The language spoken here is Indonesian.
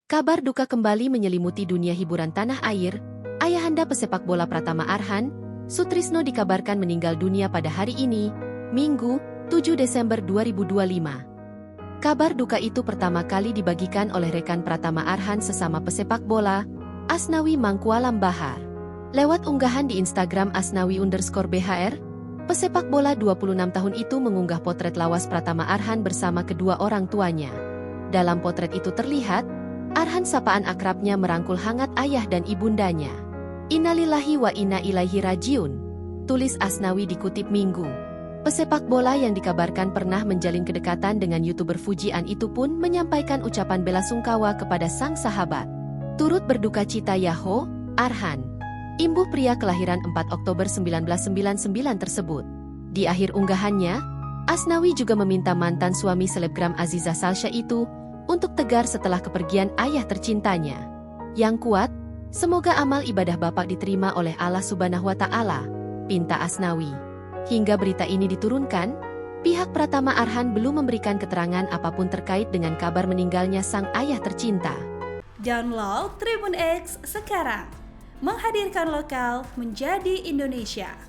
Kabar duka kembali menyelimuti dunia hiburan tanah air. Ayahanda pesepak bola Pratama Arhan, Sutrisno dikabarkan meninggal dunia pada hari ini, Minggu, 7 Desember 2025. Kabar duka itu pertama kali dibagikan oleh rekan Pratama Arhan sesama pesepak bola, Asnawi Mangkualam Bahar. Lewat unggahan di Instagram Asnawi_BHR, pesepak bola 26 tahun itu mengunggah potret lawas Pratama Arhan bersama kedua orang tuanya. Dalam potret itu terlihat, Arhan sapaan akrabnya merangkul hangat ayah dan ibundanya. Innalillahi wa inna ilaihi rajiun, tulis Asnawi dikutip Minggu. Pesepak bola yang dikabarkan pernah menjalin kedekatan dengan YouTuber Fujian itu pun menyampaikan ucapan bela sungkawa kepada sang sahabat. Turut berduka cita Yaho, Arhan, imbuh pria kelahiran 4 Oktober 1999 tersebut. Di akhir unggahannya, Asnawi juga meminta mantan suami selebgram Aziza Salsha itu untuk tegar setelah kepergian ayah tercintanya. Yang kuat, semoga amal ibadah Bapak diterima oleh Allah Subhanahu wa Ta'ala, pinta Asnawi. Hingga berita ini diturunkan, pihak Pratama Arhan belum memberikan keterangan apapun terkait dengan kabar meninggalnya sang ayah tercinta. Download Tribun X sekarang, menghadirkan lokal menjadi Indonesia.